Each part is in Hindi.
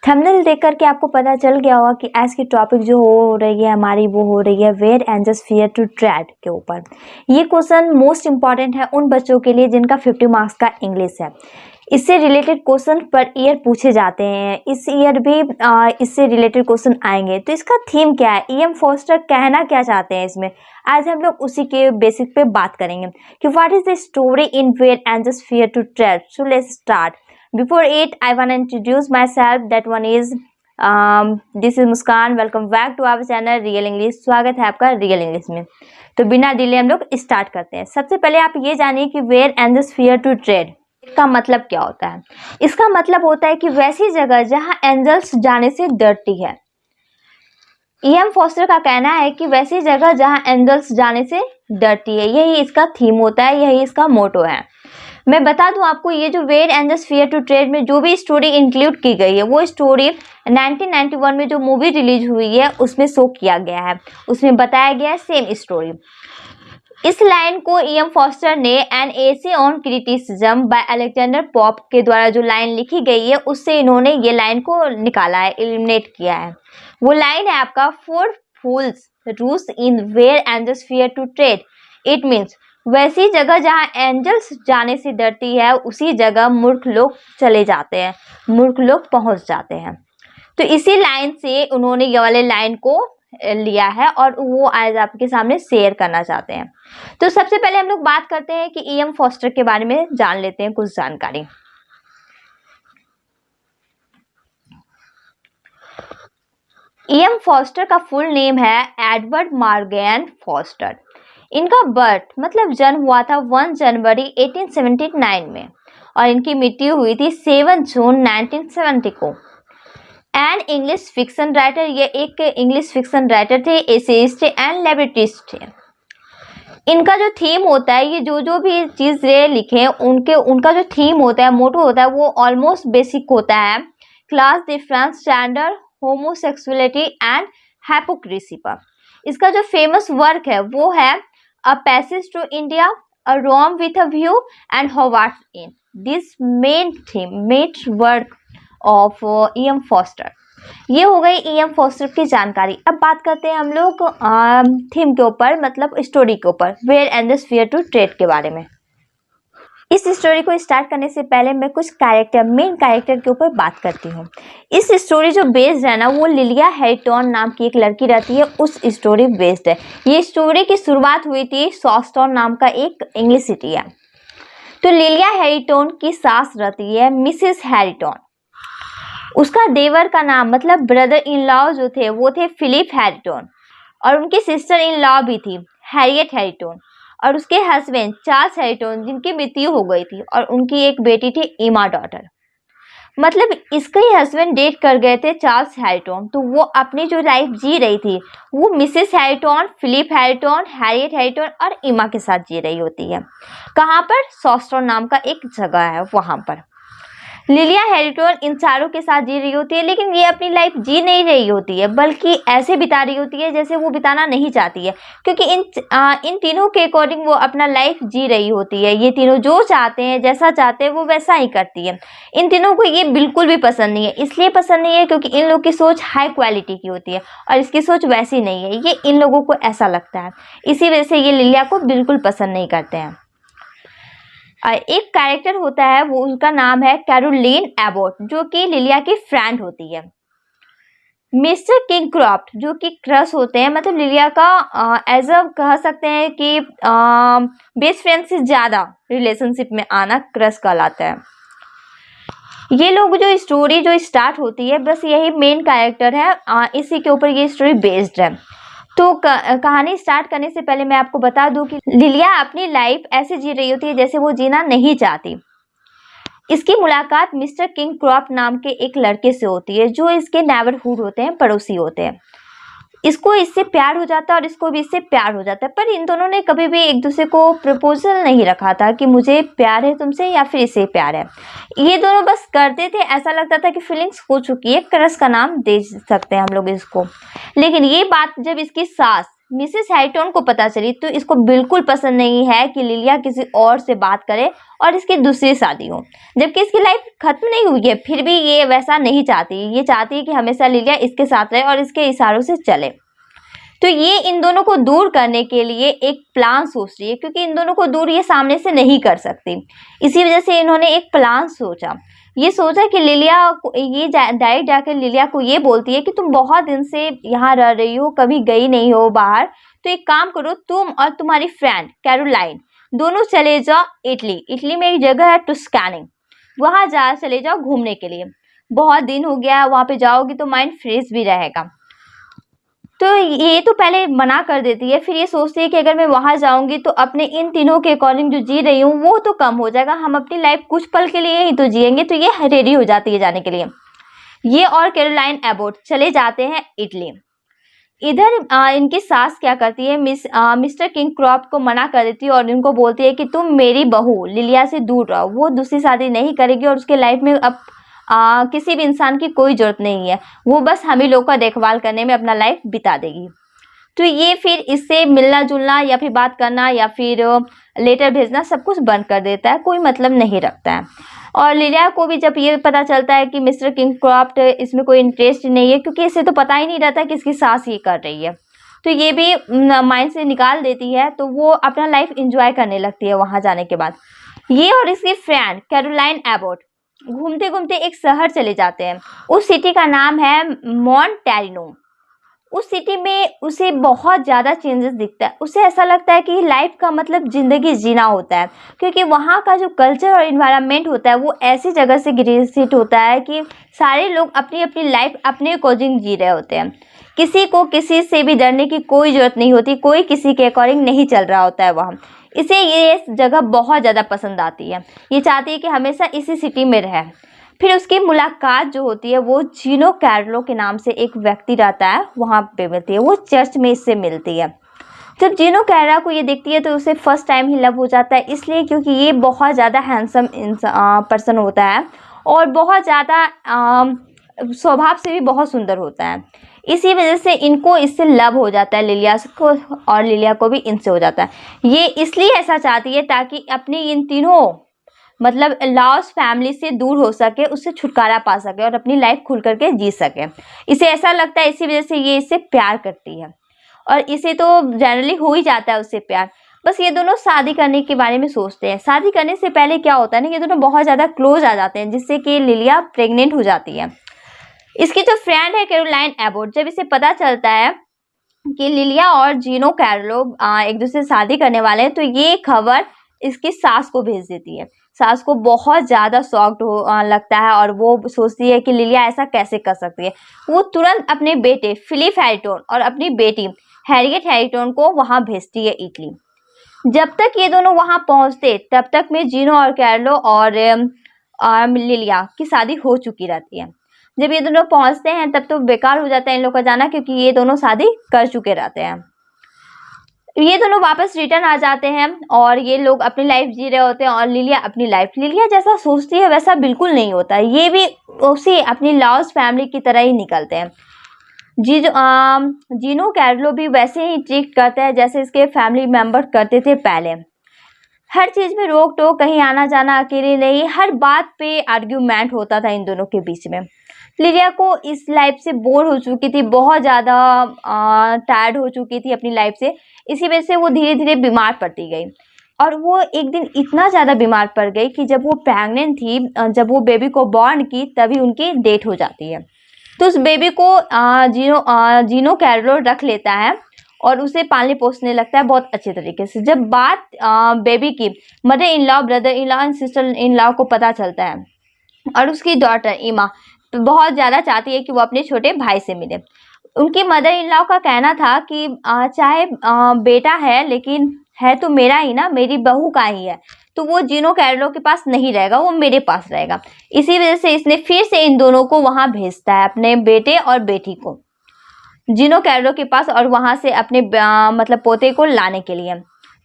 थंबनेल देख करके आपको पता चल गया होगा कि आज की टॉपिक जो हो रही है हमारी वो हो रही है where angels fear to tread के ऊपर। ये क्वेश्चन मोस्ट इम्पॉर्टेंट है उन बच्चों के लिए जिनका 50 मार्क्स का इंग्लिश है। इससे रिलेटेड क्वेश्चन पर ईयर पूछे जाते हैं, इस ईयर भी इससे रिलेटेड क्वेश्चन आएंगे। तो इसका थीम क्या है, E.M. फॉस्टर कहना क्या चाहते हैं इसमें, आज हम लोग उसी के बेसिक पे बात करेंगे कि what is the story in where angels fear to tread. So let's start. Before it, I want to introduce myself. That one is this is Muskaan. Welcome back to our channel real English. स्वागत है आपका रियल इंग्लिश में। तो बिना डिले हम लोग स्टार्ट करते हैं। सबसे पहले आप ये जानिए कि where angels fear to tread इसका मतलब क्या होता है। इसका मतलब होता है कि वैसी जगह जहां एंजल्स जाने से डरती है। E.M. फॉस्टर का कहना है कि वैसी जगह जहां एंजल्स जाने से डरती है, यही इसका थीम होता है, यही इसका मोटो है। मैं बता दूं आपको, ये जो where angels fear to tread में जो भी स्टोरी इंक्लूड की गई है वो स्टोरी 1991 में जो मूवी रिलीज हुई है उसमें शो किया गया है, उसमें बताया गया है सेम स्टोरी। इस लाइन को E.M. फॉस्टर ने an essay on criticism by Alexander Pope के द्वारा जो लाइन लिखी गई है उससे इन्होंने ये लाइन को निकाला है, एलिमिनेट किया है। वो लाइन है आपका, for fools rush in where angels fear to tread. It means वैसी जगह जहां एंजल्स जाने से डरती है उसी जगह मूर्ख लोग चले जाते हैं, मूर्ख लोग पहुंच जाते हैं। तो इसी लाइन से उन्होंने ये वाले लाइन को लिया है और वो आज आपके सामने शेयर करना चाहते हैं। तो सबसे पहले हम लोग बात करते हैं कि E.M. फॉस्टर के बारे में जान लेते हैं कुछ जानकारी। E.M. फॉस्टर का फुल नेम है एडवर्ड मॉर्गन फॉस्टर। इनका बर्थ मतलब जन्म हुआ था 1 जनवरी 1879 में और इनकी मृत्यु हुई थी 7 जून 1970 को। एन इंग्लिश फिक्शन राइटर, ये एक इंग्लिश फिक्शन राइटर थे, एसेइस्ट एंड लिबरेटिस्ट थे। इनका जो थीम होता है, ये जो भी चीज़ें लिखे उनका जो थीम होता है, मोटो होता है, वो ऑलमोस्ट बेसिक होता है, class difference, standard, homosexuality and hypocrisy पर। इसका जो फेमस वर्क है वो है A Passage to India, A Rome with a View and Howard's Inn. This main work of E.M. Foster. ये हो गई E.M. फॉस्टर की जानकारी। अब बात करते हैं हम लोग थीम के ऊपर, मतलब स्टोरी के ऊपर, where angels fear to tread के बारे में। इस स्टोरी को स्टार्ट करने से पहले मैं कुछ मेन कैरेक्टर के ऊपर बात करती हूँ। इस स्टोरी जो बेस्ड है ना, वो लिलिया हैरिटन नाम की एक लड़की रहती है, उस स्टोरी बेस्ड है। ये स्टोरी की शुरुआत हुई थी सॉस्टन नाम का एक इंग्लिश सिटी है। तो लिलिया हैरिटन की सास रहती है मिसेस हैरिटन। उसका देवर का नाम मतलब ब्रदर इन लॉ जो थे वो थे फिलिप हैरिटन और उनकी सिस्टर इन लॉ भी थी हैरियट हैरिटन और उसके हस्बैंड चार्ल्स हैरिटन जिनकी मृत्यु हो गई थी और उनकी एक बेटी थी इमा डॉटर। मतलब इसके ही हस्बैंड डेट कर गए थे चार्ल्स हैरिटन, तो वो अपनी जो लाइफ जी रही थी वो मिसेस हैरिटन, फिलिप हैरिटन, हैरियट हैरिटन और इमा के साथ जी रही होती है। कहाँ पर? सॉस्टन नाम का एक जगह है, वहां पर लिलिया हैरिटन इन चारों के साथ जी रही होती है, लेकिन ये अपनी लाइफ जी नहीं रही होती है, बल्कि ऐसे बिता रही होती है जैसे वो बिताना नहीं चाहती है, क्योंकि इन तीनों के अकॉर्डिंग वो अपना लाइफ जी रही होती है। ये तीनों जो चाहते हैं, जैसा चाहते हैं, वो वैसा ही करती है। इन तीनों को ये बिल्कुल भी पसंद नहीं है। इसलिए पसंद नहीं है क्योंकि इन लोगों की सोच हाई क्वालिटी की होती है और इसकी सोच वैसी नहीं है, ये इन लोगों को ऐसा लगता है। इसी वजह से ये लिलिया को बिल्कुल पसंद नहीं करते हैं। एक कैरेक्टर होता है, वो उसका नाम है कैरोलिन एबॉट, जो कि लिलिया की फ्रेंड होती है। मिस्टर किंगक्रॉफ्ट जो कि क्रश होते हैं, मतलब लिलिया का एज अ कह सकते हैं कि बेस्ट फ्रेंड से ज़्यादा रिलेशनशिप में आना क्रश कहलाता है। ये लोग जो स्टोरी जो स्टार्ट होती है, बस यही मेन कैरेक्टर है, इसी के ऊपर ये स्टोरी बेस्ड है। तो कहानी स्टार्ट करने से पहले मैं आपको बता दूं कि लिलिया अपनी लाइफ ऐसे जी रही होती है जैसे वो जीना नहीं चाहती। इसकी मुलाकात मिस्टर किंगक्रॉफ्ट नाम के एक लड़के से होती है जो इसके नेबरहुड होते हैं, पड़ोसी होते हैं। इसको इससे प्यार हो जाता है और इसको भी इससे प्यार हो जाता है, पर इन दोनों ने कभी भी एक दूसरे को प्रपोजल नहीं रखा था कि मुझे प्यार है तुमसे या फिर इसे प्यार है। ये दोनों बस करते थे, ऐसा लगता था कि फीलिंग्स हो चुकी है, क्रश का नाम दे सकते हैं हम लोग इसको। लेकिन ये बात जब इसकी सास मिसेस हैरिटन को पता चली तो इसको बिल्कुल पसंद नहीं है कि लिलिया किसी और से बात करे और इसकी दूसरी शादी हो, जबकि इसकी लाइफ खत्म नहीं हुई है, फिर भी ये वैसा नहीं चाहती। ये चाहती है कि हमेशा लिलिया इसके साथ रहे और इसके इशारों से चले। तो ये इन दोनों को दूर करने के लिए एक प्लान सोच रही है, क्योंकि इन दोनों को दूर ये सामने से नहीं कर सकती। इसी वजह से इन्होंने एक प्लान सोचा। ये सोचा कि लिलिया ये डायरेक्ट जाकर लिलिया को ये बोलती है कि तुम बहुत दिन से यहाँ रह रही हो, कभी गई नहीं हो बाहर, तो एक काम करो, तुम और तुम्हारी फ्रेंड कैरोलाइन दोनों चले जाओ इटली। इटली में एक जगह है टस्कैनी, वहां जा चले जाओ घूमने के लिए। बहुत दिन हो गया, वहां पे जाओगी तो माइंड फ्रेश भी रहेगा। तो ये तो पहले मना कर देती है, फिर ये सोचती है कि अगर मैं वहां जाऊंगी तो अपने इन तीनों के अकॉर्डिंग जो जी रही हूँ वो तो कम हो जाएगा, हम अपनी लाइफ कुछ पल के लिए ही तो जिएंगे। तो ये रेडी हो जाती है जाने के लिए। ये और कैरोलाइन एबोट चले जाते हैं इटली। इधर इनकी सास क्या करती है, मिस्टर किंगक्रॉफ्ट को मना कर देती है और इनको बोलती है कि तुम मेरी बहू लिलिया से दूर रहो, वो दूसरी शादी नहीं करेगी और उसके लाइफ में अब किसी भी इंसान की कोई जरूरत नहीं है, वो बस हम ही लोग का देखभाल करने में अपना लाइफ बिता देगी। तो ये फिर इससे मिलना जुलना या फिर बात करना या फिर लेटर भेजना सब कुछ बंद कर देता है, कोई मतलब नहीं रखता है। और लिलिया को भी जब ये पता चलता है कि मिस्टर किंगक्रॉफ्ट इसमें कोई इंटरेस्ट नहीं है, क्योंकि इसे तो पता ही नहीं रहता कि इसकी सास ये कर रही है, तो ये भी माइंड से निकाल देती है। तो वो अपना लाइफ इंजॉय करने लगती है वहां जाने के बाद। ये और इसकी फ्रेंड कैरोलाइन एबोट घूमते घूमते एक शहर चले जाते हैं। उस सिटी का नाम है मॉन्टेरिनो। उस सिटी में उसे बहुत ज़्यादा चेंजेस दिखता है। उसे ऐसा लगता है कि लाइफ का मतलब ज़िंदगी जीना होता है, क्योंकि वहाँ का जो कल्चर और इन्वायरमेंट होता है वो ऐसी जगह से ग्रेसिट होता है कि सारे लोग अपनी अपनी लाइफ अपने अकॉर्डिंग जी रहे होते हैं। किसी को किसी से भी डरने की कोई ज़रूरत नहीं होती, कोई किसी के अकॉर्डिंग नहीं चल रहा होता है वहाँ। इसे ये जगह बहुत ज़्यादा पसंद आती है। ये चाहती है कि हमेशा इसी सिटी में रहे। फिर उसकी मुलाकात जो होती है वो जीनो कैरलो के नाम से एक व्यक्ति रहता है, वहाँ पे मिलती है। वो चर्च में इससे मिलती है। जब जीनो कैरला को ये देखती है तो उसे फर्स्ट टाइम ही लव हो जाता है, इसलिए क्योंकि ये बहुत ज़्यादा हैंडसम पर्सन होता है और बहुत ज़्यादा स्वभाव से भी बहुत सुंदर होता है। इसी वजह से इनको इससे लव हो जाता है, लिलिया को, और लिलिया को भी इनसे हो जाता है। ये इसलिए ऐसा चाहती है ताकि अपनी इन तीनों मतलब लॉस फैमिली से दूर हो सके, उससे छुटकारा पा सके और अपनी लाइफ खुल करके जी सके। इसे ऐसा लगता है, इसी वजह से ये इससे प्यार करती है और इसे तो जनरली हो ही जाता है उससे प्यार। बस ये दोनों शादी करने के बारे में सोचते हैं। शादी करने से पहले क्या होता है ना, ये दोनों बहुत ज़्यादा क्लोज आ जाते हैं, जिससे कि लिलिया प्रेग्नेंट हो जाती है। इसकी जो फ्रेंड है कैरोलाइन एबोट, जब इसे पता चलता है कि लिलिया और जीनो कैरलो एक दूसरे से शादी करने वाले हैं, तो ये खबर इसकी सास को भेज देती है। सास को बहुत ज़्यादा शॉक्ड लगता है और वो सोचती है कि लिलिया ऐसा कैसे कर सकती है। वो तुरंत अपने बेटे फिलिप हैरिटन और अपनी बेटी हैरियट हैरिटन को वहाँ भेजती है इटली। जब तक ये दोनों वहाँ पहुँचते तब तक में जीनो और कैरलो और लिलिया की शादी हो चुकी रहती है। जब ये दोनों पहुँचते हैं तब तो बेकार हो जाता है इन लोग का जाना, क्योंकि ये दोनों शादी कर चुके रहते हैं। ये दोनों वापस रिटर्न आ जाते हैं और ये लोग अपनी लाइफ जी रहे होते हैं और लिलिया अपनी लाइफ। लिलिया जैसा सोचती है वैसा बिल्कुल नहीं होता, ये भी उसी अपनी लॉस फैमिली की तरह ही निकलते हैं। जीनो कैरलो भी वैसे ही ट्रीट करता है जैसे इसके फैमिली मेंबर करते थे पहले। हर चीज़ में रोक टोक, कहीं आना जाना अकेले नहीं, हर बात पे आर्ग्यूमेंट होता था इन दोनों के बीच में। लिलिया को इस लाइफ से बोर हो चुकी थी, बहुत ज़्यादा टायर्ड हो चुकी थी अपनी लाइफ से। इसी वजह से वो धीरे धीरे बीमार पड़ती गई और वो एक दिन इतना ज़्यादा बीमार पड़ गई कि जब वो प्रेग्नेंट थी, जब वो बेबी को बॉर्न की तभी उनकी डेथ हो जाती है। तो उस बेबी को जीनो कैरलो रख लेता है और उसे पालने पोसने लगता है बहुत अच्छे तरीके से। जब बात बेबी की mother in law, brother in law and sister in law को पता चलता है और उसकी डॉटर इमा बहुत ज़्यादा चाहती है कि वो अपने छोटे भाई से मिले। उनकी मदर इन लॉ का कहना था कि चाहे बेटा है लेकिन है तो मेरा ही ना, मेरी बहू का ही है, तो वो जीनो कैरलो के पास नहीं रहेगा, वो मेरे पास रहेगा। इसी वजह से इसने फिर से इन दोनों को वहाँ भेजता है, अपने बेटे और बेटी को जीनो कैरलो के पास, और वहाँ से अपने मतलब पोते को लाने के लिए।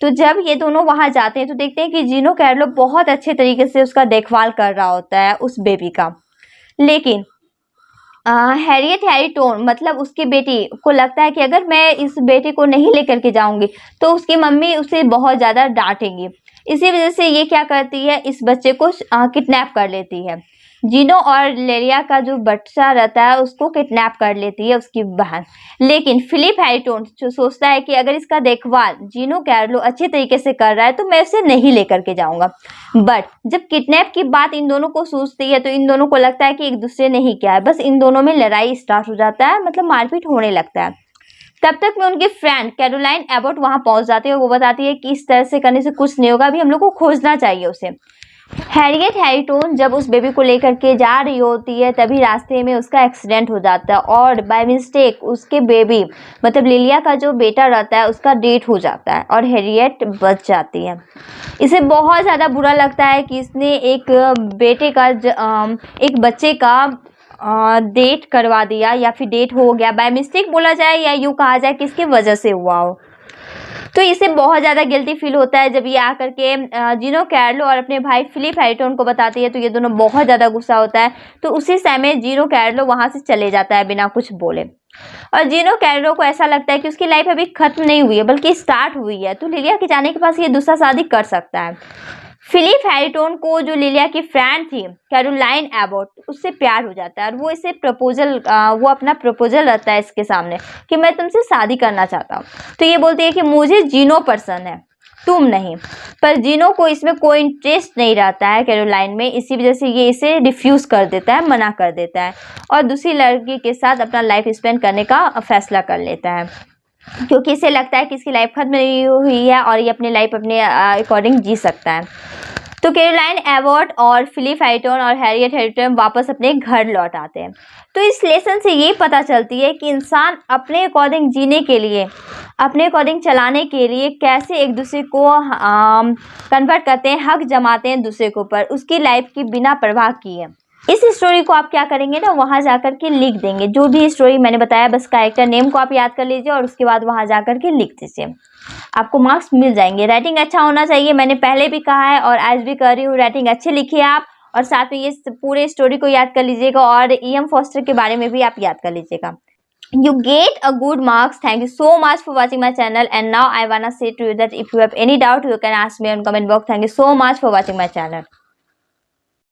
तो जब ये दोनों वहाँ जाते हैं तो देखते हैं कि जीनो कैरलो बहुत अच्छे तरीके से उसका देखभाल कर रहा होता है उस बेबी का। लेकिन हैरियट हैरिटोन मतलब उसकी बेटी को लगता है कि अगर मैं इस बेटे को नहीं लेकर के जाऊंगी तो उसकी मम्मी उसे बहुत ज़्यादा डांटेंगी। इसी वजह से ये क्या करती है, इस बच्चे को किडनैप कर लेती है। जीनो और लेरिया का जो बच्चा रहता है उसको किडनैप कर लेती है उसकी बहन। लेकिन फिलिप हैरिटोन जो सोचता है कि अगर इसका देखभाल जीनो कैरलो अच्छे तरीके से कर रहा है तो मैं उसे नहीं लेकर के जाऊंगा। बट जब किडनैप की बात इन दोनों को सूझती है तो इन दोनों को लगता है कि एक दूसरे ने ही किया है। बस इन दोनों में लड़ाई स्टार्ट हो जाता है, मतलब मारपीट होने लगता है। तब तक में उनकी फ्रेंड कैरोलाइन एबॉट वहां पहुंच जाती है और वो बताती है कि इस तरह से करने से कुछ नहीं होगा, अभी हम लोग को खोजना चाहिए उसे। हैरियट हैरिटोन जब उस बेबी को लेकर के जा रही होती है तभी रास्ते में उसका एक्सीडेंट हो जाता है और बाय मिस्टेक उसके बेबी मतलब लिलिया का जो बेटा रहता है उसका डेथ हो जाता है और हैरियट बच जाती है। इसे बहुत ज़्यादा बुरा लगता है कि इसने एक बेटे का एक बच्चे का डेट करवा दिया या फिर डेट हो गया, बाय मिस्टेक बोला जाए या यूँ कहा जाए कि इसकी वजह से हुआ हो। तो इसे बहुत ज़्यादा गिल्टी फील होता है जब ये आकर के जीनो कैरलो और अपने भाई फिलिप हैरिटोन को बताती है तो ये दोनों बहुत ज़्यादा गुस्सा होता है। तो उसी समय जीनो कैरलो वहाँ से चले जाता है बिना कुछ बोले और जीनो कैरलो को ऐसा लगता है कि उसकी लाइफ अभी खत्म नहीं हुई है बल्कि स्टार्ट हुई है, तो लिलिया के जाने के पास ये दूसरा शादी कर सकता है। फिलिप हैरिटोन को जो लिलिया की फ्रेंड थी कैरोलाइन एबॉट उससे प्यार हो जाता है और वो इसे वो अपना प्रपोजल रखता है इसके सामने कि मैं तुमसे शादी करना चाहता हूँ। तो ये बोलती है कि मुझे जीनो पसंद है, तुम नहीं। पर जीनो को इसमें कोई इंटरेस्ट नहीं रहता है कैरोलाइन में, इसी वजह से ये इसे रिफ्यूज़ कर देता है, मना कर देता है और दूसरी लड़की के साथ अपना लाइफ स्पेंड करने का फैसला कर लेता है क्योंकि इसे लगता है कि इसकी लाइफ खत्म नहीं हुई है और ये अपनी लाइफ अपने अकॉर्डिंग जी सकता है। तो कैरोलाइन एबॉट और फिलिप हैरिटोन और हैरियट हैरिटोन वापस अपने घर लौट आते हैं। तो इस लेसन से ये पता चलती है कि इंसान अपने अकॉर्डिंग जीने के लिए, अपने अकॉर्डिंग चलाने के लिए कैसे एक दूसरे को कन्वर्ट करते हैं, हक जमाते हैं दूसरे के ऊपर उसकी लाइफ की बिना परवाह किए। इस स्टोरी को आप क्या करेंगे ना, वहाँ जाकर के लिख देंगे जो भी स्टोरी मैंने बताया, बस कैरेक्टर नेम को आप याद कर लीजिए और उसके बाद वहाँ जाकर के लिख दीजिए, आपको मार्क्स मिल जाएंगे। राइटिंग अच्छा होना चाहिए, मैंने पहले भी कहा है और आज भी कर रही हूँ, राइटिंग अच्छी लिखिए आप और साथ में ये पूरे स्टोरी को याद कर लीजिएगा और E.M. फॉस्टर के बारे में भी आप याद कर लीजिएगा। You get a good marks. Thank you so much for watching my channel, and now I wanna say to you that if you have any doubt you can ask me on comment box. Thank you so much for watching my channel.